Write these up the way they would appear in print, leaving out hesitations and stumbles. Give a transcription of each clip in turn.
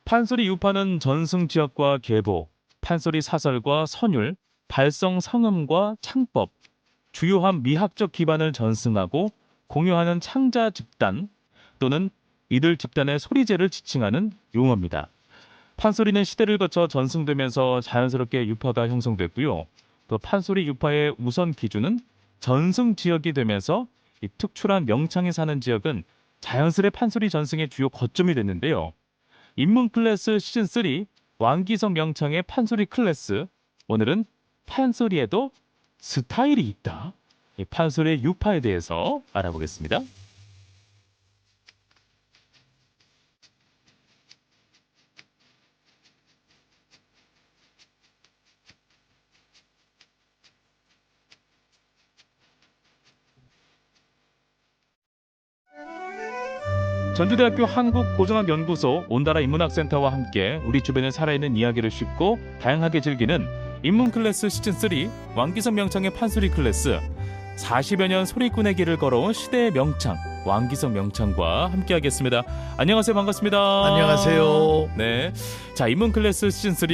판소리 유파는 전승 지역과 계보, 판소리 사설과 선율, 발성 성음과 창법, 주요한 미학적 기반을 전승하고 공유하는 창자 집단 또는 이들 집단의 소리재를 지칭하는 용어입니다. 판소리는 시대를 거쳐 전승되면서 자연스럽게 유파가 형성됐고요. 또 판소리 유파의 우선 기준은 전승 지역이 되면서 이 특출한 명창이 사는 지역은 자연스레 판소리 전승의 주요 거점이 됐는데요. 인문 클래스 시즌 3 왕기성 명창의 판소리 클래스. 오늘은 판소리에도 스타일이 있다. 이 판소리의 유파에 대해서 알아보겠습니다. 전주대학교 한국고전학연구소 온다라 인문학센터와 함께 우리 주변에 살아있는 이야기를 쉽고 다양하게 즐기는 인문 클래스 시즌 3 왕기성 명창의 판소리 클래스. 40여 년 소리꾼의 길을 걸어온 시대의 명창 왕기성 명창과 함께하겠습니다. 안녕하세요. 반갑습니다. 안녕하세요. 네, 자 인문 클래스 시즌 3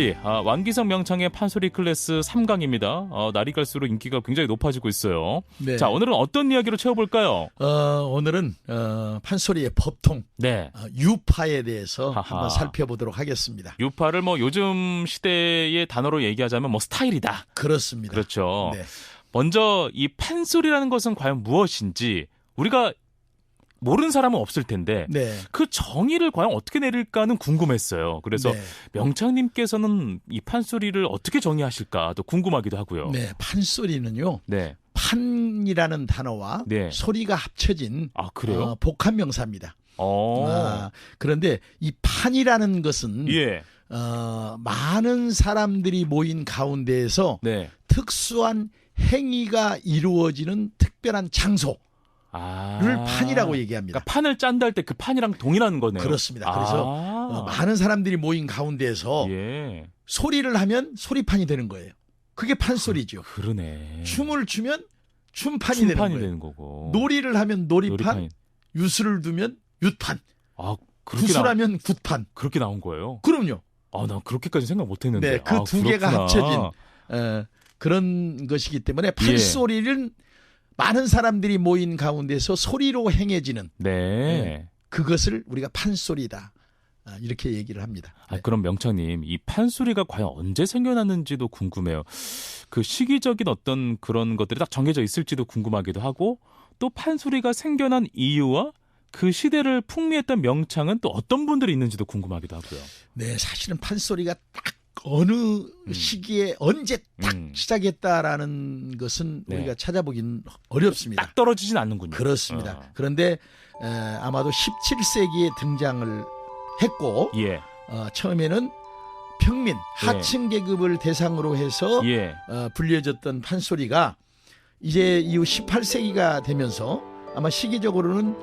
왕기성 명창의 판소리 클래스 3강입니다. 날이 갈수록 인기가 굉장히 높아지고 있어요. 네. 자 오늘은 어떤 이야기로 채워볼까요? 오늘은 판소리의 법통, 네. 유파에 대해서 하하. 한번 살펴보도록 하겠습니다. 유파를 뭐 요즘 시대의 단어로 얘기하자면 뭐 스타일이다. 그렇습니다. 그렇죠. 네. 먼저 이 판소리라는 것은 과연 무엇인지 우리가 모르는 사람은 없을 텐데 네. 그 정의를 과연 어떻게 내릴까는 궁금했어요. 그래서 네. 명창님께서는 이 판소리를 어떻게 정의하실까 또 궁금하기도 하고요. 네, 판소리는요. 네. 판이라는 단어와 네. 소리가 합쳐진 아 그래요? 복합 명사입니다. 그런데 이 판이라는 것은 예. 많은 사람들이 모인 가운데에서 네. 특수한 행위가 이루어지는 특별한 장소를 판이라고 얘기합니다. 그러니까 판을 짠다 할 때 그 판이랑 동일한 거네요. 그렇습니다. 그래서 많은 사람들이 모인 가운데에서 예. 소리를 하면 소리판이 되는 거예요. 그게 판소리죠. 그러네. 춤을 추면 춤판이 춤판이 되는 되는 거고. 놀이를 하면 놀이판, 놀이판이. 유수를 두면 윷판, 구슬하면 굿판. 그렇게 나온 거예요? 그럼요. 난 그렇게까지 생각 못 했는데. 네, 그 두 개가 그렇구나. 합쳐진 그런 것이기 때문에 판소리는 많은 사람들이 모인 가운데서 소리로 행해지는 네. 그것을 우리가 판소리다. 이렇게 얘기를 합니다. 네. 그럼 명창님, 이 판소리가 과연 언제 생겨났는지도 궁금해요. 그 시기적인 어떤 그런 것들이 딱 정해져 있을지도 궁금하기도 하고 또 판소리가 생겨난 이유와 그 시대를 풍미했던 명창은 또 어떤 분들이 있는지도 궁금하기도 하고요. 네, 사실은 판소리가 딱 어느 시기에 언제 딱 시작했다라는 것은 네. 우리가 찾아보긴 어렵습니다. 딱 떨어지진 않는군요. 그렇습니다. 그런데 아마도 17세기에 등장을 했고 예. 처음에는 평민, 하층 계급을 대상으로 해서 예. 불려졌던 판소리가 이제 이후 18세기가 되면서 아마 시기적으로는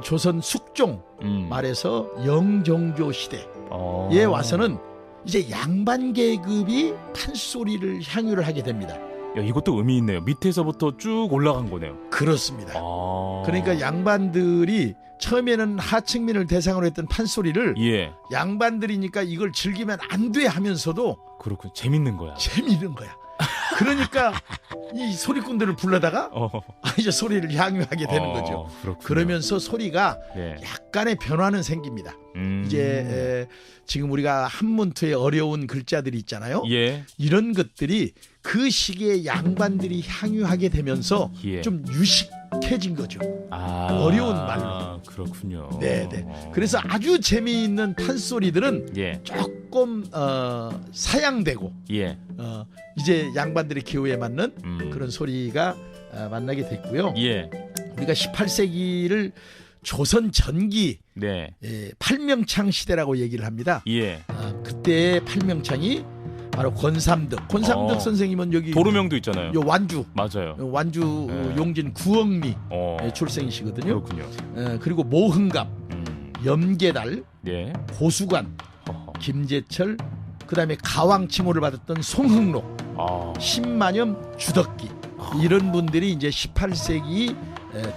조선 숙종 말에서 영종조 시대에 와서는 이제 양반 계급이 판소리를 향유를 하게 됩니다. 야, 이것도 의미 있네요. 밑에서부터 쭉 올라간 거네요. 그렇습니다. 그러니까 양반들이 처음에는 하층민을 대상으로 했던 판소리를 예. 양반들이니까 이걸 즐기면 안 돼 하면서도 그렇군. 재밌는 거야. 재미있는 거야. 그러니까 이 소리꾼들을 불러다가 이제 소리를 향유하게 되는 거죠. 그렇군요. 그러면서 소리가 네. 약간의 변화는 생깁니다. 이제 지금 우리가 한문투의 어려운 글자들이 있잖아요. 예. 이런 것들이 그 시기에 양반들이 향유하게 되면서 예. 좀 유식해진 거죠. 어려운 말로. 그렇군요. 네네. 그래서 아주 재미있는 판소리들은 예. 조금 사양되고 예. 이제 양반들의 기호에 맞는 그런 소리가 만나게 됐고요. 예. 우리가 18세기를 조선 전기 네. 팔명창 시대라고 얘기를 합니다. 예. 그때의 팔명창이 바로 권삼덕 선생님은 여기 도루명도 있잖아요. 요 완주 맞아요. 완주 네. 용진 구억리 출생이시거든요. 그렇군요. 그리고 모흥갑, 염계달, 예. 고수관, 김재철, 그다음에 가왕칭호를 받았던 송흥록, 신만염, 주덕기 이런 분들이 이제 18세기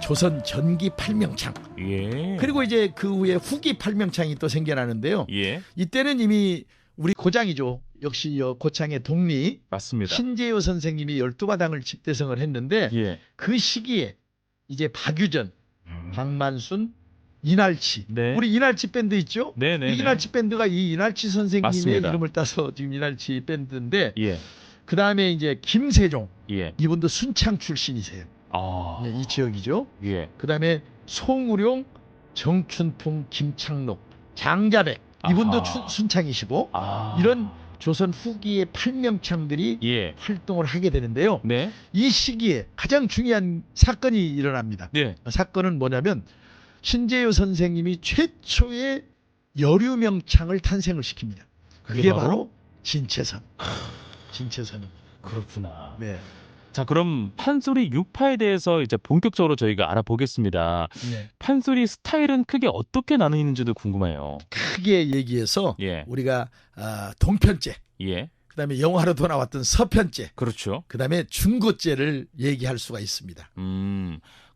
조선 전기 팔명창. 예. 그리고 이제 그 후에 후기 팔명창이 또 생겨나는데요. 예. 이때는 이미 우리 고장이죠. 역시 고창의 동리 맞습니다. 신재효 선생님이 12마당을 집대성을 했는데 예. 그 시기에 이제 박유전, 박만순, 이날치. 네. 우리 이날치 밴드 있죠? 네네. 이 이날치 밴드가 이 이날치 선생님의 맞습니다. 이름을 따서 지금 이날치 밴드인데 예. 그 다음에 이제 김세종. 예. 이분도 순창 출신이세요. 아. 네, 이 지역이죠. 예. 그 다음에 송우룡, 정춘풍, 김창록, 장자백. 이분도 아하. 순창이시고 아. 이런 조선 후기의 팔명창들이 예. 활동을 하게 되는데요. 네. 이 시기에 가장 중요한 사건이 일어납니다. 네. 사건은 뭐냐면 신재효 선생님이 최초의 여류명창을 탄생을 시킵니다. 그게 바로 진채선. 진채선은. 그렇구나. 네. 자, 그럼 판소리 유파에 대해서 이제 본격적으로 저희가 알아보겠습니다. 네. 판소리 스타일은 크게 어떻게 나누는지도 궁금해요. 크게 얘기해서 예. 우리가 동편제, 예. 그다음에 영화로도 나왔던 서편제, 그렇죠. 그다음에 중고제를 얘기할 수가 있습니다.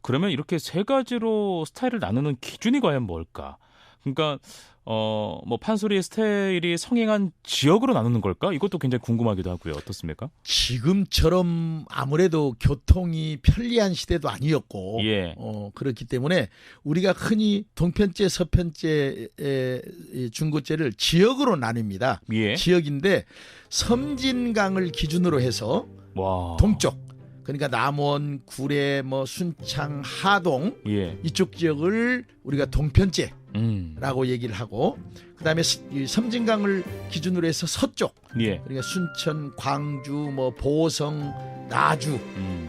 그러면 이렇게 세 가지로 스타일을 나누는 기준이 과연 뭘까? 그러니까 뭐 판소리의 스타일이 성행한 지역으로 나누는 걸까? 이것도 굉장히 궁금하기도 하고요. 어떻습니까? 지금처럼 아무래도 교통이 편리한 시대도 아니었고 예. 그렇기 때문에 우리가 흔히 동편제, 서편제, 중고제를 지역으로 나뉩니다. 예. 지역인데 섬진강을 기준으로 해서 와. 동쪽, 그러니까 남원, 구례, 뭐 순창, 하동 예. 이쪽 지역을 우리가 동편제라고 얘기를 하고, 그다음에 이 섬진강을 기준으로 해서 서쪽, 예. 그러니까 순천, 광주, 뭐 보성, 나주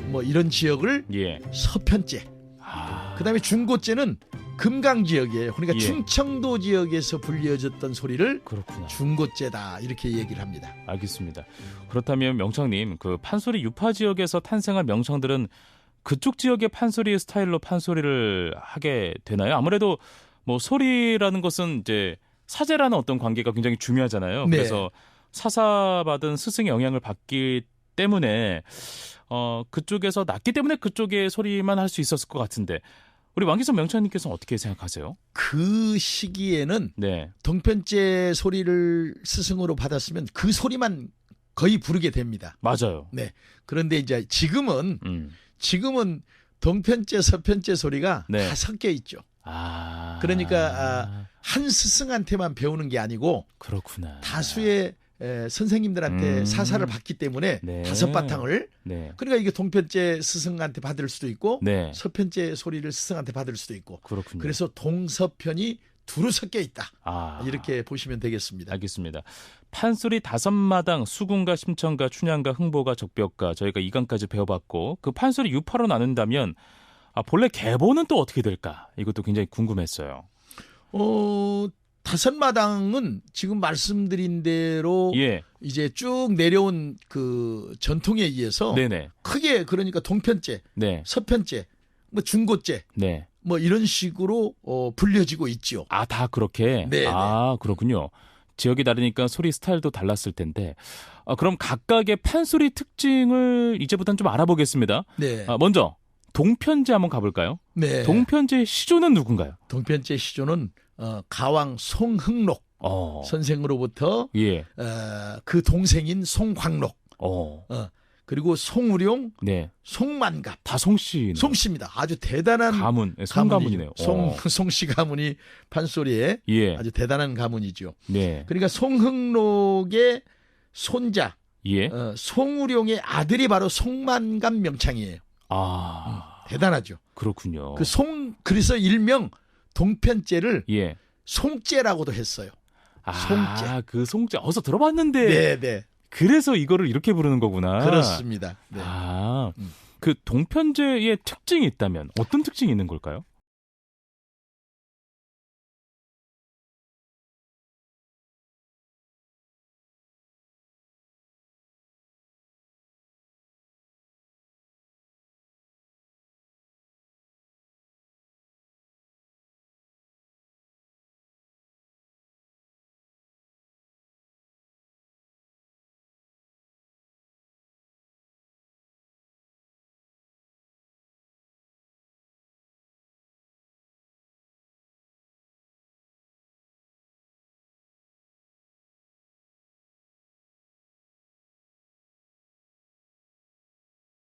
뭐 이런 지역을 예. 서편제. 아. 그다음에 중고제는 금강 지역이에요. 그러니까 예. 충청도 지역에서 불려졌던 소리를 그렇구나. 중고제다 이렇게 얘기를 합니다. 알겠습니다. 그렇다면 명창님, 그 판소리 유파 지역에서 탄생한 명창들은 그쪽 지역의 판소리의 스타일로 판소리를 하게 되나요? 아무래도 뭐 소리라는 것은 이제 사제라는 어떤 관계가 굉장히 중요하잖아요. 네. 그래서 사사받은 스승의 영향을 받기 때문에 그쪽에서 났기 때문에 그쪽의 소리만 할 수 있었을 것 같은데, 우리 왕기성 명창님께서는 어떻게 생각하세요? 그 시기에는 네. 동편제 소리를 스승으로 받았으면 그 소리만 거의 부르게 됩니다. 맞아요. 네. 그런데 이제 지금은 음. 동편제, 서편제 소리가 네. 다 섞여 있죠. 아. 그러니까 한 스승한테만 배우는 게 아니고 그렇구나. 다수의 선생님들한테 사사를 받기 때문에 네. 5바탕을. 네. 그러니까 이게 동편제 스승한테 받을 수도 있고 네. 서편제 소리를 스승한테 받을 수도 있고. 그렇군요. 그래서 동서편이 두루 섞여 있다. 아. 이렇게 보시면 되겠습니다. 알겠습니다. 판소리 5마당, 수군가, 심청가, 춘향가, 흥보가, 적벽가, 저희가 2강까지 배워봤고, 그 판소리 유파로 나눈다면 본래 계보는 또 어떻게 될까? 이것도 굉장히 궁금했어요. 5마당은 지금 말씀드린 대로 예. 이제 쭉 내려온 그 전통에 의해서 네네. 크게, 그러니까 동편제, 네. 서편제, 뭐 중고제 네. 뭐 이런 식으로 불려지고 있지요. 아, 다 그렇게? 네, 아, 그렇군요. 지역이 다르니까 소리 스타일도 달랐을 텐데. 그럼 각각의 판소리 특징을 이제부터는 좀 알아보겠습니다. 네. 먼저 동편제 한번 가볼까요? 네. 동편제 시조는 누군가요? 동편제 시조는 가왕 송흥록 선생으로부터 예. 그 동생인 송광록, 그리고 송우룡, 네. 송만갑, 다 송씨. 송씨입니다. 아주 대단한 가문, 송가문이네요. 송씨 가문이 판소리에 예. 아주 대단한 가문이죠. 네. 그러니까 송흥록의 손자, 예. 송우룡의 아들이 바로 송만갑 명창이에요. 아, 대단하죠. 그렇군요. 그래서 일명 동편제를 예. 송제라고도 했어요. 송제. 그 송제 어디서 들어봤는데. 네, 네. 그래서 이거를 이렇게 부르는 거구나. 그렇습니다. 네. 그 동편제의 특징이 있다면 어떤 특징이 있는 걸까요?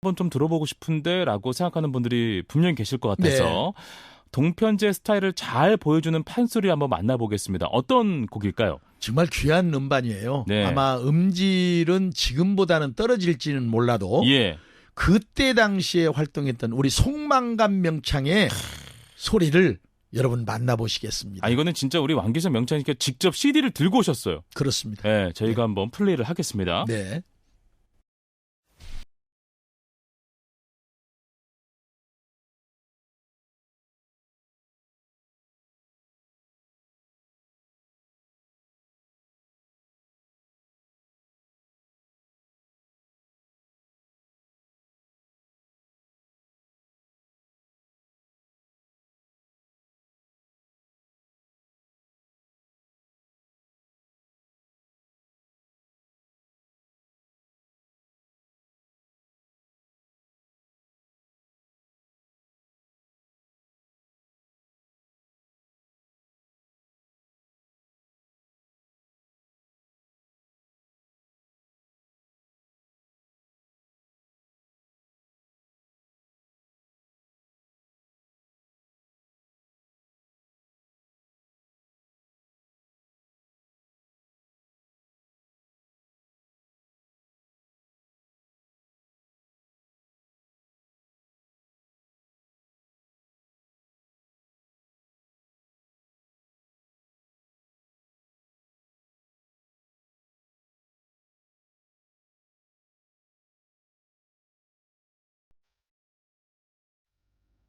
한번 좀 들어보고 싶은데 라고 생각하는 분들이 분명히 계실 것 같아서 동편제 스타일을 잘 보여주는 판소리 한번 만나보겠습니다. 어떤 곡일까요? 정말 귀한 음반이에요. 네. 아마 음질은 지금보다는 떨어질지는 몰라도 예. 그때 당시에 활동했던 우리 송만감 명창의 소리를 여러분 만나보시겠습니다. 아, 이거는 진짜 우리 왕기성 명창님께 직접 CD를 들고 오셨어요. 그렇습니다. 네, 저희가 한번 플레이를 하겠습니다. 네.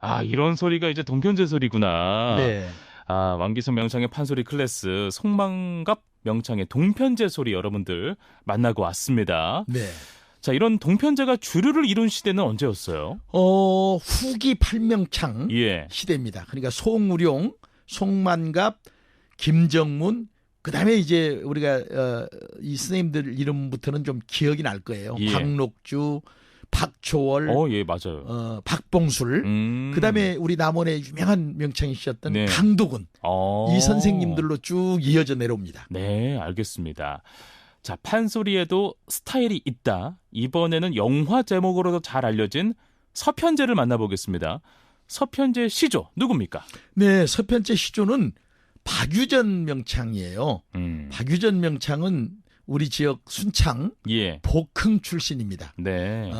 아, 이런 소리가 이제 동편제 소리구나. 네. 아, 왕기성 명창의 판소리 클래스, 송만갑 명창의 동편제 소리 여러분들 만나고 왔습니다. 네. 자, 이런 동편제가 주류를 이룬 시대는 언제였어요? 후기 팔명창 예. 시대입니다. 그러니까 송우룡, 송만갑, 김정문, 그다음에 이제 우리가 이 선생님들 이름부터는 좀 기억이 날 거예요. 예. 박록주, 박초월, 예, 맞아요. 박봉술, 그다음에 우리 남원의 유명한 명창이셨던 네. 강도군, 이 선생님들로 쭉 이어져 내려옵니다. 네, 알겠습니다. 자, 판소리에도 스타일이 있다. 이번에는 영화 제목으로도 잘 알려진 서편제를 만나보겠습니다. 서편제 시조 누굽니까? 네, 서편제 시조는 박유전 명창이에요. 박유전 명창은 우리 지역 순창 예. 복흥 출신입니다. 네.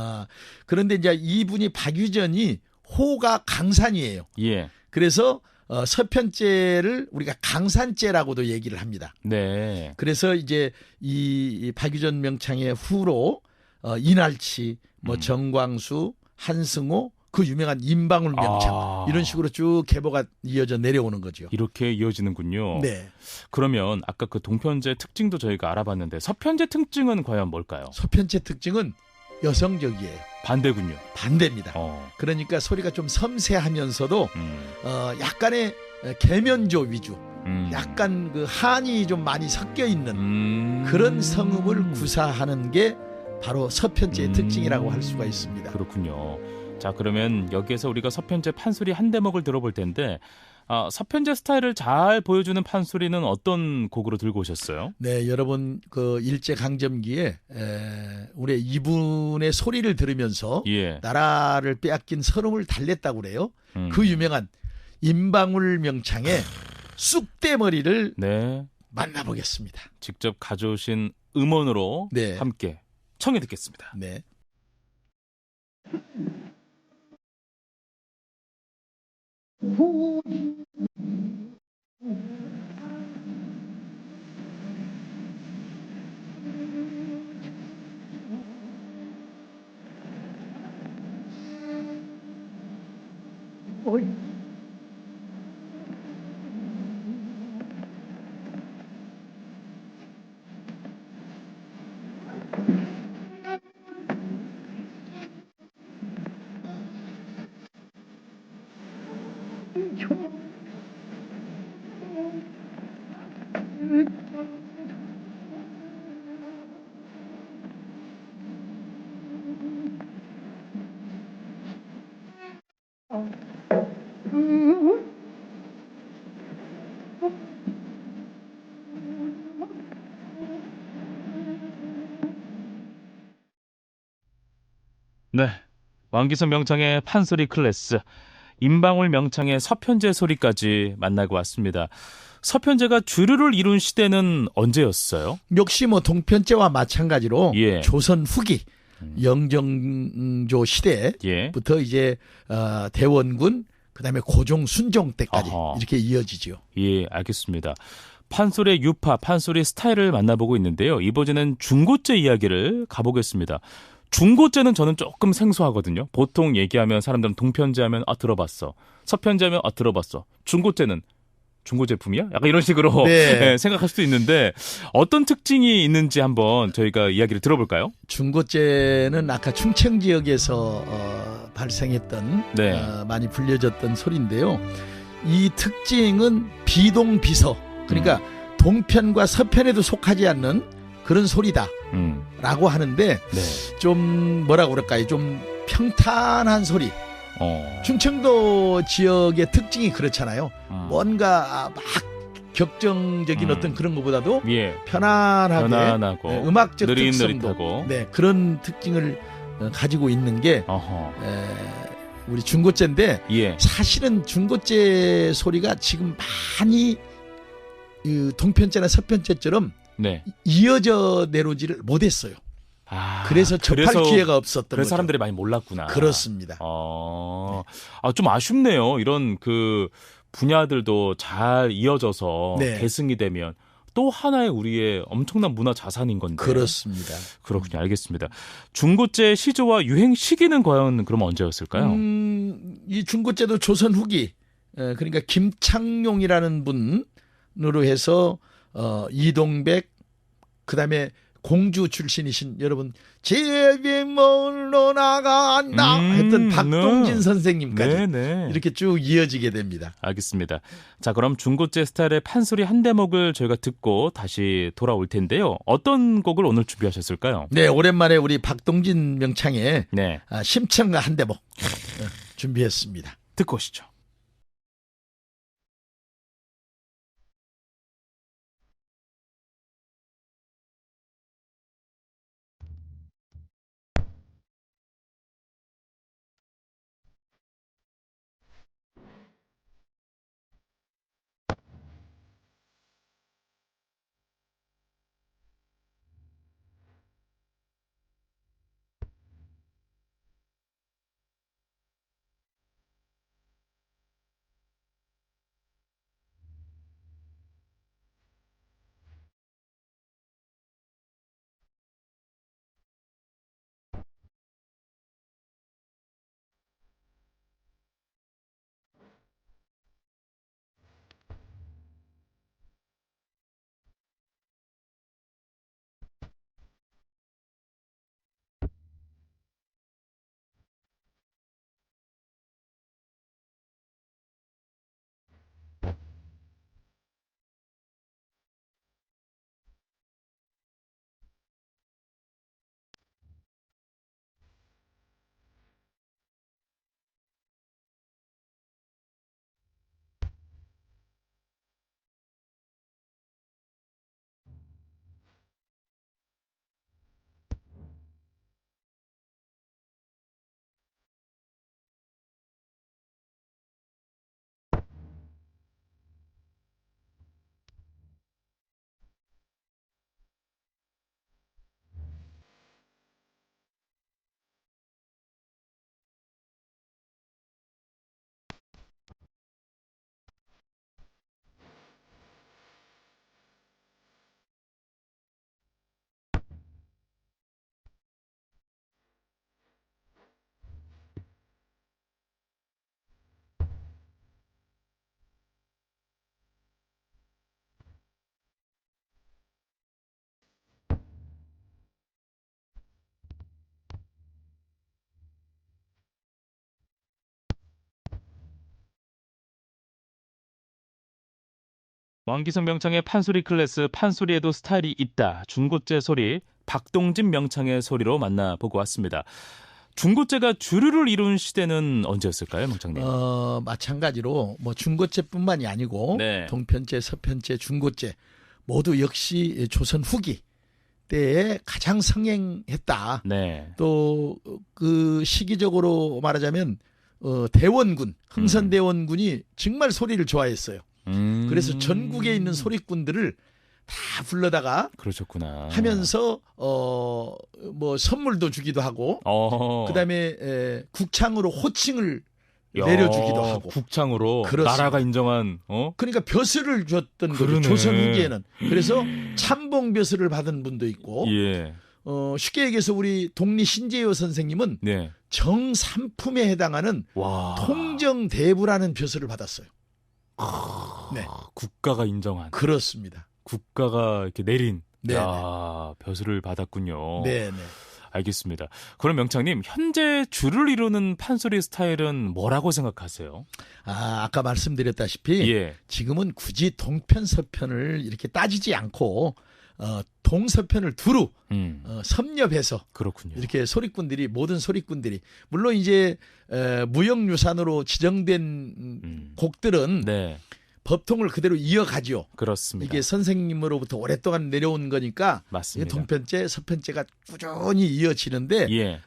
그런데 이제 이분이 박유전이 호가 강산이에요. 예. 그래서 서편제를 우리가 강산제라고도 얘기를 합니다. 네. 그래서 이제 이 박유전 명창의 후로 이날치, 정광수, 한승호, 그 유명한 임방울 명창 이런 식으로 쭉 계보가 이어져 내려오는 거죠. 이렇게 이어지는군요. 네. 그러면 아까 그 동편제 특징도 저희가 알아봤는데 서편제 특징은 과연 뭘까요? 서편제 특징은 여성적이에요. 반대군요. 반대입니다. 그러니까 소리가 좀 섬세하면서도 약간의 계면조 위주, 약간 그 한이 좀 많이 섞여 있는 그런 성음을 구사하는 게 바로 서편제의 특징이라고 할 수가 있습니다. 그렇군요. 자, 그러면 여기에서 우리가 서편제 판소리 한 대목을 들어볼 텐데 서편제 스타일을 잘 보여주는 판소리는 어떤 곡으로 들고 오셨어요? 네, 여러분 그 일제 강점기에 우리 이분의 소리를 들으면서 예. 나라를 빼앗긴 서름을 달랬다고 그래요. 그 유명한 임방울 명창의 쑥대머리를 네. 만나보겠습니다. 직접 가져오신 음원으로 네. 함께 청해 듣겠습니다. 네. 네. 왕기성 명창의 판소리 클래스, 임방울 명창의 서편제 소리까지 만나고 왔습니다. 서편제가 주류를 이룬 시대는 언제였어요? 역시 뭐 동편제와 마찬가지로 예. 조선 후기 영정조 시대부터 이제 대원군 그다음에 고종 순종 때까지 어허. 이렇게 이어지죠. 예, 알겠습니다. 판소리의 유파, 판소리 스타일을 만나보고 있는데요. 이번에는 중고제 이야기를 가보겠습니다. 중고제는 저는 조금 생소하거든요. 보통 얘기하면 사람들은 동편제 하면 들어봤어. 서편제 하면 들어봤어. 중고제는 중고 제품이야? 약간 이런 식으로 네. 네, 생각할 수도 있는데 어떤 특징이 있는지 한번 저희가 이야기를 들어볼까요? 중고제는 아까 충청 지역에서 발생했던 네. 많이 불려졌던 소리인데요. 이 특징은 비동비서, 그러니까 동편과 서편에도 속하지 않는 그런 소리다라고 하는데 네. 좀 뭐라고 그럴까요? 좀 평탄한 소리. 충청도 지역의 특징이 그렇잖아요. 뭔가 막 격정적인 어떤 그런 것보다도 예. 편안하게 편안하고 네, 음악적 느릿느릿하고. 특성도 네, 그런 특징을 가지고 있는 게 우리 중고제인데 예. 사실은 중고제 소리가 지금 많이 동편제나 서편제처럼 네. 이어져 내려오지를 못했어요. 그래서 접할 기회가 없었던 그래서 거죠. 사람들이 많이 몰랐구나. 그렇습니다. 좀 아쉽네요. 이런 그 분야들도 잘 이어져서 네. 계승이 되면 또 하나의 우리의 엄청난 문화 자산인 건데. 그렇습니다. 그렇군요. 알겠습니다. 중고제 시조와 유행 시기는 과연 그럼 언제였을까요? 이 중고제도 조선 후기, 그러니까 김창룡이라는 분으로 해서 이동백, 그다음에 공주 출신이신 여러분 제비 몰러 나간다 했던 박동진 선생님까지 네네. 이렇게 쭉 이어지게 됩니다. 알겠습니다. 자, 그럼 중고제 스타일의 판소리 한 대목을 저희가 듣고 다시 돌아올 텐데요. 어떤 곡을 오늘 준비하셨을까요? 네, 오랜만에 우리 박동진 명창의 네. 심청가 한 대목 준비했습니다. 듣고 오시죠. 왕기성 명창의 판소리 클래스, 판소리에도 스타일이 있다. 중고제 소리, 박동진 명창의 소리로 만나보고 왔습니다. 중고제가 주류를 이룬 시대는 언제였을까요, 명창님? 마찬가지로 뭐 중고제뿐만이 아니고 네. 동편제, 서편제, 중고제 모두 역시 조선 후기 때에 가장 성행했다. 네. 또 그 시기적으로 말하자면 대원군, 흥선대원군이 정말 소리를 좋아했어요. 그래서 전국에 있는 소리꾼들을 다 불러다가 그러셨구나. 하면서 뭐 선물도 주기도 하고 그다음에 국창으로 호칭을 내려주기도 하고 국창으로 그렇습니다. 나라가 인정한 그러니까 벼슬을 줬던 거죠. 그러네. 조선 후기에는. 그래서 참봉 벼슬을 받은 분도 있고 예. 쉽게 얘기해서 우리 독리 신재효 선생님은 네. 정삼품에 해당하는 와. 통정대부라는 벼슬을 받았어요. 네. 국가가 인정한. 그렇습니다. 국가가 이렇게 내린. 네. 야, 벼슬을 받았군요. 네, 네. 알겠습니다. 그럼 명창님, 현재 주를 이루는 판소리 스타일은 뭐라고 생각하세요? 아까 말씀드렸다시피 예. 지금은 굳이 동편 서편을 이렇게 따지지 않고 동서편을 두루 섭렵해서 그렇군요. 이렇게 소리꾼들이 모든 소리꾼들이 물론 이제 무형유산으로 지정된 곡들은 네. 법통을 그대로 이어가죠. 그렇습니다. 이게 선생님으로부터 오랫동안 내려온 거니까 맞습니다. 이게 동편제, 서편제가 꾸준히 이어지는데 예.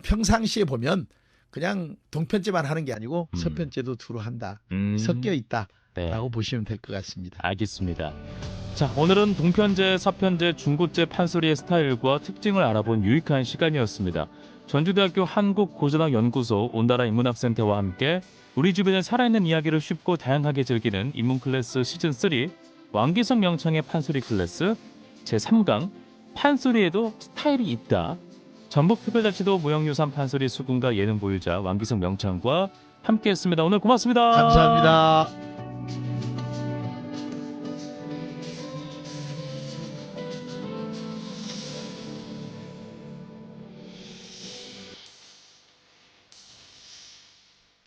평상시에 보면 그냥 동편제만 하는 게 아니고 서편제도 두루 한다. 섞여 있다라고 네. 보시면 될 것 같습니다. 알겠습니다. 자, 오늘은 동편제, 서편제, 중고제 판소리의 스타일과 특징을 알아본 유익한 시간이었습니다. 전주대학교 한국고전학연구소 온다라 인문학센터와 함께 우리 주변의 살아있는 이야기를 쉽고 다양하게 즐기는 인문 클래스 시즌3 왕기성 명창의 판소리 클래스 제3강 판소리에도 스타일이 있다. 전북특별자치도 무형유산 판소리 수군가 예능 보유자 왕기성 명창과 함께했습니다. 오늘 고맙습니다. 감사합니다.